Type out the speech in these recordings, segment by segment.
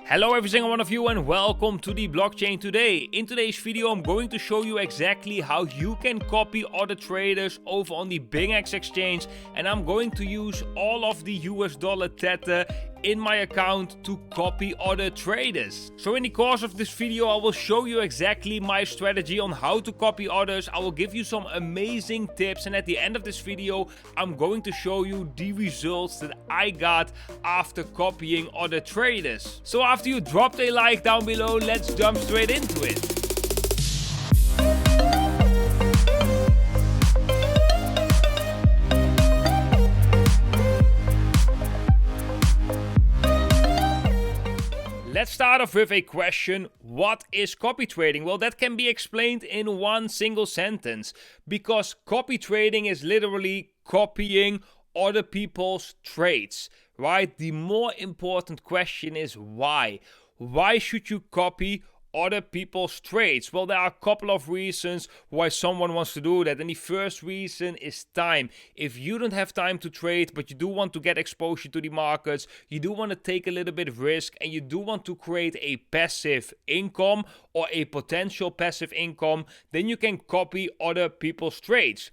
Hello every single one of you and welcome to the blockchain today. In today's video I'm going to show you exactly how you can copy other traders over on the BingX Exchange, and I'm going to use all of the US dollar Tether in my account to copy other traders. So in the course of this video I will show you exactly my strategy on how to copy others. I will give you some amazing tips, and at the end of this video I'm going to show you the results that I got after copying other traders. So after you dropped a like down below, let's jump straight into it. Let's start off with a question. What is copy trading? Well, that can be explained in one single sentence, because copy trading is literally copying other people's trades, right? The more important question is why. Why should you copy other people's trades? Well, there are a couple of reasons why someone wants to do that, and the first reason is time. If you don't have time to trade, but you do want to get exposure to the markets, you do want to take a little bit of risk, and you do want to create a passive income or a potential passive income, then you can copy other people's trades.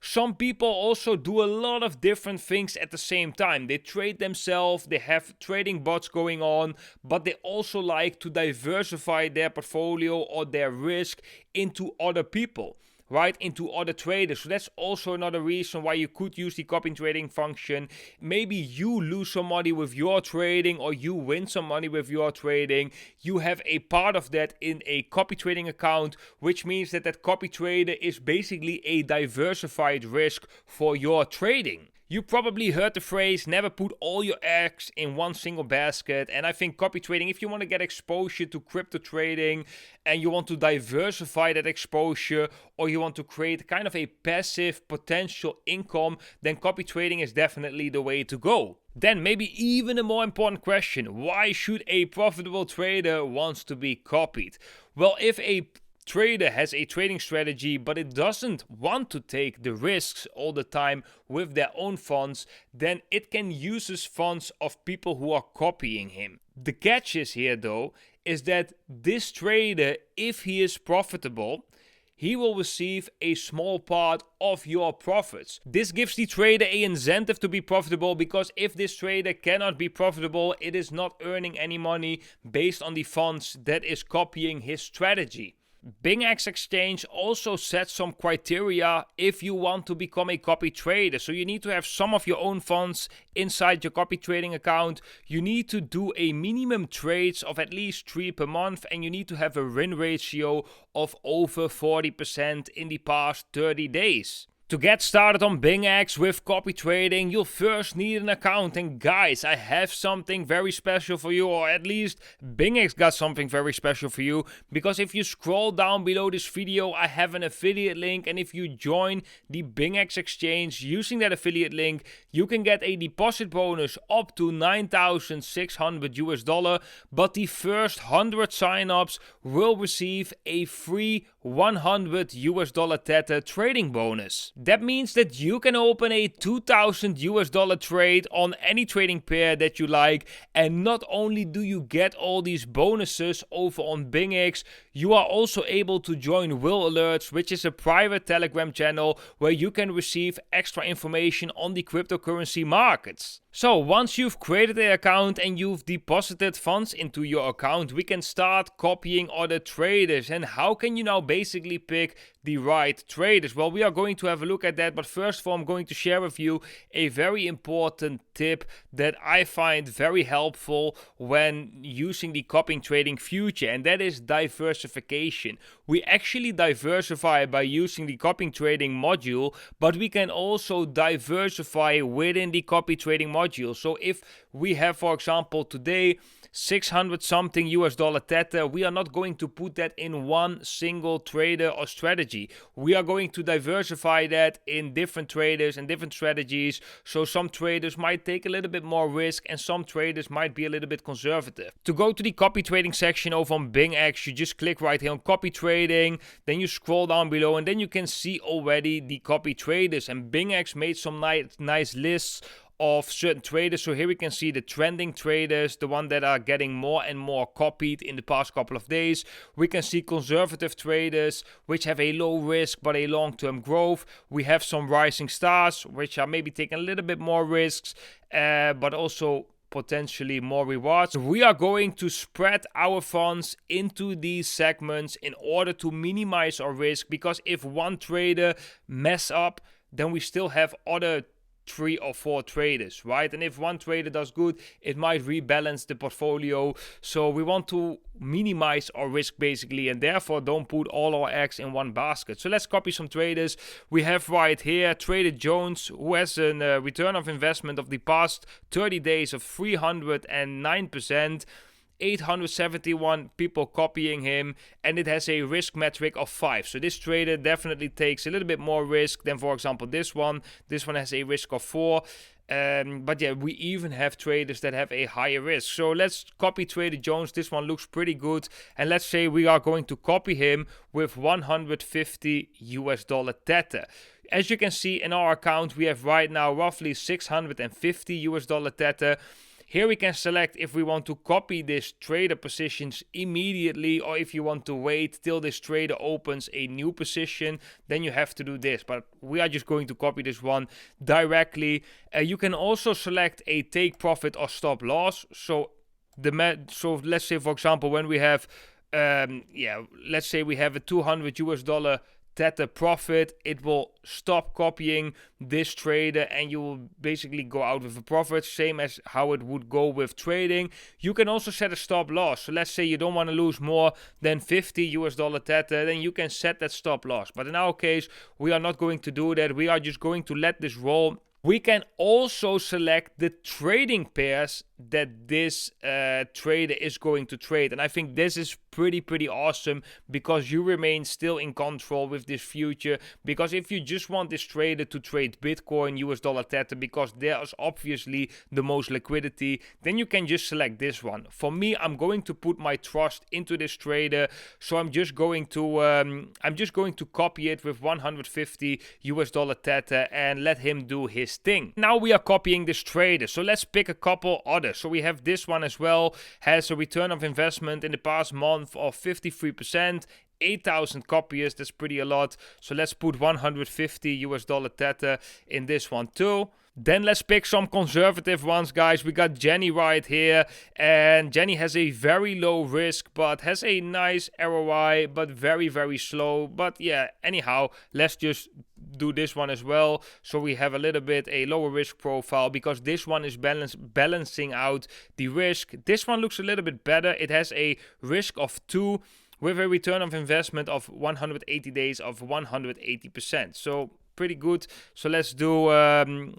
Some people also do a lot of different things at the same time. They trade themselves, they have trading bots going on, but they also like to diversify their portfolio or their risk into other people, right? Into other traders. So that's also another reason why you could use the copy trading function. Maybe you lose some money with your trading or you win some money with your trading. You have a part of that in a copy trading account, which means that that copy trader is basically a diversified risk for your trading. You probably heard the phrase, never put all your eggs in one single basket. And I think copy trading, if you want to get exposure to crypto trading and you want to diversify that exposure, or you want to create kind of a passive potential income, then copy trading is definitely the way to go. Then maybe even a more important question, why should a profitable trader want to be copied? Well, if a trader has a trading strategy but it doesn't want to take the risks all the time with their own funds, then it can use his funds of people who are copying him. The catch is here though, is that this trader, if he is profitable, he will receive a small part of your profits. This gives the trader an incentive to be profitable, because if this trader cannot be profitable, it is not earning any money based on the funds that is copying his strategy. BingX Exchange also sets some criteria if you want to become a copy trader. So you need to have some of your own funds inside your copy trading account. You need to do a minimum trades of at least 3 per month, and you need to have a win ratio of over 40% in the past 30 days. To get started on BingX with copy trading, you'll first need an account. And guys, I have something very special for you, or at least BingX got something very special for you. Because if you scroll down below this video, I have an affiliate link. And if you join the BingX Exchange using that affiliate link, you can get a deposit bonus up to $9,600 US. But the first 100 signups will receive a free $100 US Tether trading bonus. That means that you can open a $2,000 US trade on any trading pair that you like, and not only do you get all these bonuses over on BingX, you are also able to join Will Alerts, which is a private Telegram channel where you can receive extra information on the cryptocurrency markets. So once you've created an account and you've deposited funds into your account, we can start copying other traders. And how can you now basically pick the right traders? Well, we are going to have a look at that, but first of all I'm going to share with you a very important tip that I find very helpful when using the copy trading future, and that is diversification. We actually diversify by using the copy trading module, but we can also diversify within the copy trading module. So if we have, for example, today 600 something US dollar Tether, we are not going to put that in one single trader or strategy. We are going to diversify that in different traders and different strategies. So some traders might take a little bit more risk and some traders might be a little bit conservative. To go to the copy trading section over on BingX, you just click right here on copy trading, then you scroll down below and then you can see already the copy traders, and BingX made some nice lists of certain traders. So here we can see the trending traders, the one that are getting more and more copied in the past couple of days. We can see conservative traders, which have a low risk but a long-term growth. We have some rising stars, which are maybe taking a little bit more risks, but also potentially more rewards. We are going to spread our funds into these segments in order to minimize our risk, because if one trader mess up, then we still have other 3 or 4 traders, right? And if one trader does good, it might rebalance the portfolio. So we want to minimize our risk basically, and therefore don't put all our eggs in one basket. So let's copy some traders. We have right here Trader Jones, who has a return of investment of the past 30 days of 309%. 871 people copying him, and it has a risk metric of 5. So this trader definitely takes a little bit more risk than, for example, this one. This one has a risk of 4. But yeah, we even have traders that have a higher risk. So let's copy Trader Jones. This one looks pretty good. And let's say we are going to copy him with 150 US dollar Tether. As you can see in our account, we have right now roughly 650 US dollar Tether. Here we can select if we want to copy this trader positions immediately, or if you want to wait till this trader opens a new position, then you have to do this. But we are just going to copy this one directly. You can also select a take profit or stop loss. So let's say, for example, when we have, let's say we have a 200 US dollar Tether profit, it will stop copying this trader and you will basically go out with a profit, same as how it would go with trading. You can also set a stop loss. So let's say you don't want to lose more than 50 US dollar Tether, then you can set that stop loss. But in our case, we are not going to do that. We are just going to let this roll. We can also select the trading pairs that this trader is going to trade. And I think this is pretty awesome, because you remain still in control with this future. Because if you just want this trader to trade Bitcoin, US dollar Tether, because there's obviously the most liquidity, then you can just select this one. For me, I'm going to put my trust into this trader, so I'm just going to copy it with 150 US dollar Tether and let him do his thing. Now we are copying this trader, so let's pick a couple others. So we have this one as well, has a return of investment in the past month of 53%, 8,000 copiers, that's pretty a lot. So let's put 150 US dollar Tether in this one too. Then let's pick some conservative ones, guys. We got Jenny right here, and Jenny has a very low risk but has a nice ROI, but very slow. But yeah, anyhow, let's just do this one as well, so we have a little bit a lower risk profile, because this one is balancing out the risk. This one looks a little bit better. It has a risk of 2 with a return of investment of 180 days of 180%. So pretty good. So let's do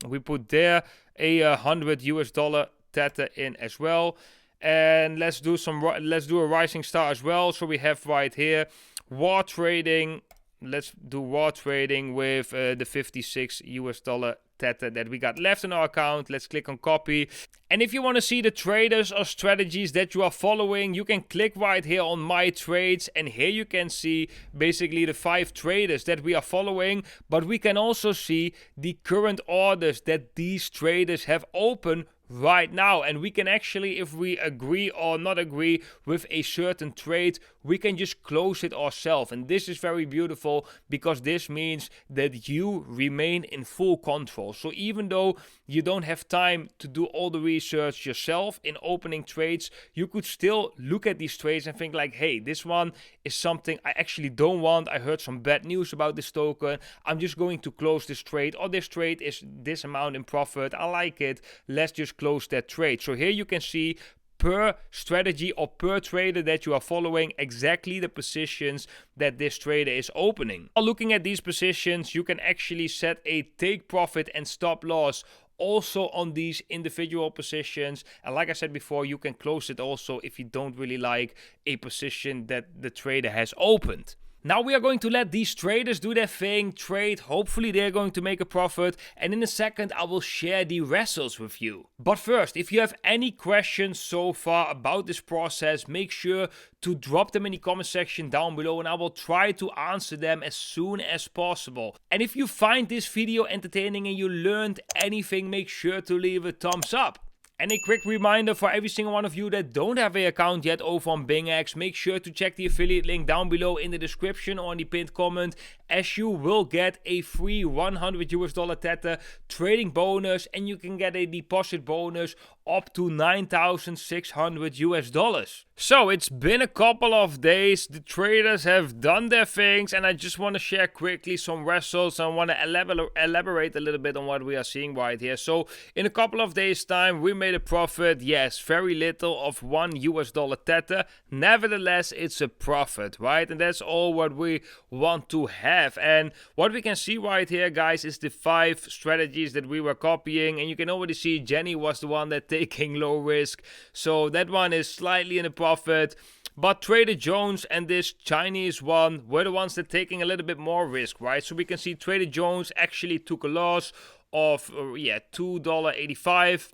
we put there a 100 US dollar Tether in as well, and let's do a rising star as well. So we have right here war trading. Let's do war trading with the 56 US dollar Tether that we got left in our account. Let's click on copy. And if you want to see the traders or strategies that you are following, you can click right here on my trades, and here you can see basically the 5 traders that we are following, but we can also see the current orders that these traders have open right now. And we can actually, if we agree or not agree with a certain trade, we can just close it ourselves. And this is very beautiful, because this means that you remain in full control. So even though you don't have time to do all the research yourself in opening trades, you could still look at these trades and think like, hey, this one is something I actually don't want. I heard some bad news about this token. I'm just going to close this trade, or this trade is this amount in profit. I like it. Let's just close that trade. So here you can see per strategy or per trader that you are following exactly the positions that this trader is opening. While looking at these positions, you can actually set a take profit and stop loss also on these individual positions. And like I said before, you can close it also if you don't really like a position that the trader has opened. Now we are going to let these traders do their thing, trade, hopefully they're going to make a profit, and in a second I will share the results with you. But first, if you have any questions so far about this process, make sure to drop them in the comment section down below and I will try to answer them as soon as possible. And if you find this video entertaining and you learned anything, make sure to leave a thumbs up. And a quick reminder for every single one of you that don't have an account yet over on BingX, make sure to check the affiliate link down below in the description or in the pinned comment, as you will get a free $100 Tether trading bonus and you can get a deposit bonus up to $9,600. So it's been a couple of days, the traders have done their things, and I just want to share quickly some results. I want to elaborate a little bit on what we are seeing right here. So in a couple of days time we made a profit, yes, very little of $1 Tether. Nevertheless, it's a profit, right? And that's all what we want to have. And what we can see right here, guys, is the 5 strategies that we were copying, and you can already see Jenny was the one that taking low risk, so that one is slightly in a profit. But Trader Jones and this Chinese one were the ones that taking a little bit more risk, right? So we can see Trader Jones actually took a loss of $2.85.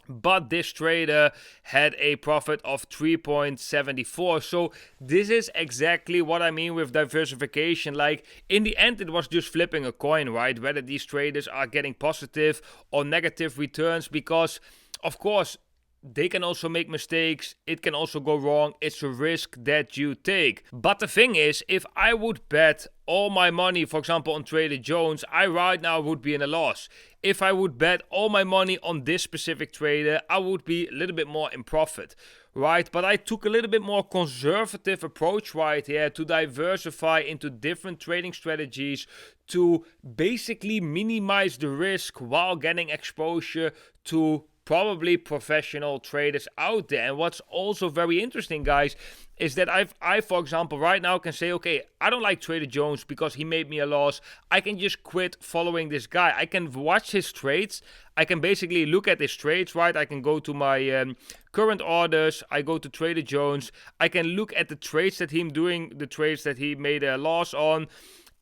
But this trader had a profit of 3.74. So this is exactly what I mean with diversification. Like, in the end, it was just flipping a coin, right? Whether these traders are getting positive or negative returns, because, of course, they can also make mistakes, it can also go wrong, it's a risk that you take. But the thing is, if I would bet all my money, for example, on Trader Jones, I right now would be in a loss. If I would bet all my money on this specific trader, I would be a little bit more in profit, right? But I took a little bit more conservative approach right here to diversify into different trading strategies to basically minimize the risk while getting exposure to probably professional traders out there. And what's also very interesting, guys, is that I, for example, right now can say, okay, I don't like Trader Jones because he made me a loss. I can just quit following this guy. I can watch his trades. I can basically look at his trades, right? I can go to my current orders. I go to Trader Jones. I can look at the trades that he's doing, the trades that he made a loss on,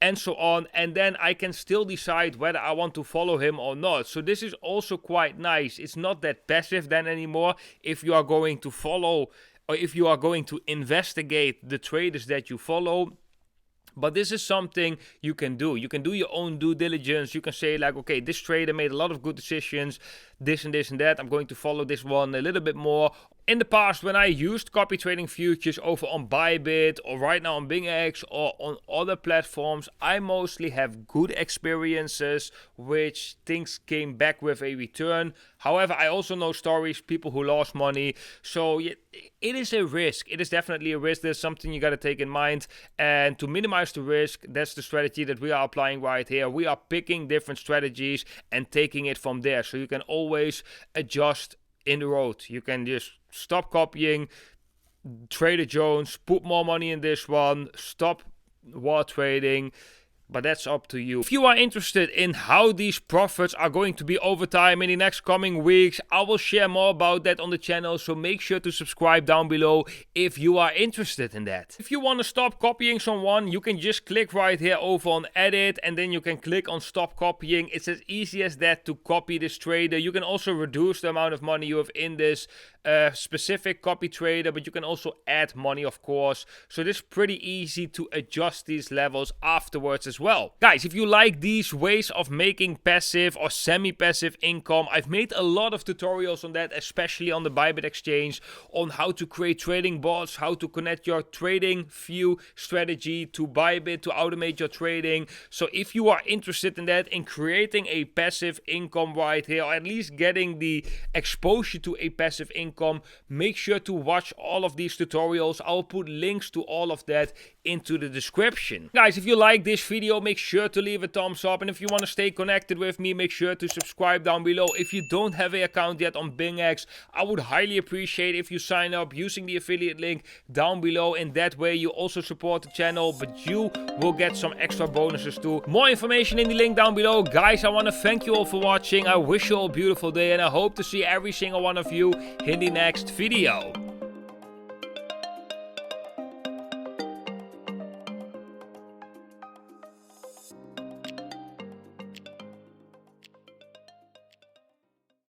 and so on, and then I can still decide whether I want to follow him or not. So this is also quite nice. It's not that passive then anymore. If you are going to follow, or if you are going to investigate the traders that you follow, but this is something you can do. You can do your own due diligence. You can say like, okay, this trader made a lot of good decisions, this and this and that. I'm going to follow this one a little bit more. In the past, when I used copy trading futures over on Bybit or right now on BingX or on other platforms, I mostly have good experiences, which things came back with a return. However, I also know stories, people who lost money. So it is a risk. It is definitely a risk. There's something you got to take in mind. And to minimize the risk, that's the strategy that we are applying right here. We are picking different strategies and taking it from there. So you can always adjust in the road. You can just stop copying Trader Jones, put more money in this one, stop war trading. But that's up to you. If you are interested in how these profits are going to be over time in the next coming weeks, I will share more about that on the channel. So make sure to subscribe down below if you are interested in that. If you want to stop copying someone, you can just click right here over on edit and then you can click on stop copying. It's as easy as that to copy this trader. You can also reduce the amount of money you have in this specific copy trader, but you can also add money, of course. So this is pretty easy to adjust these levels afterwards as well. Guys, if you like these ways of making passive or semi-passive income, I've made a lot of tutorials on that, especially on the BingX Exchange, on how to create trading bots, how to connect your trading view strategy to Bybit to automate your trading. So if you are interested in that, in creating a passive income right here, or at least getting the exposure to a passive income, make sure to watch all of these tutorials. I'll put links to all of that into the description. Guys, if you like this video, make sure to leave a thumbs up, and if you want to stay connected with me, make sure to subscribe down below. If you don't have an account yet on BingX, I would highly appreciate if you sign up using the affiliate link down below. In that way you also support the channel, but you will get some extra bonuses too. More information in the link down below. Guys, I want to thank you all for watching. I wish you all a beautiful day, and I hope to see every single one of you in the next video.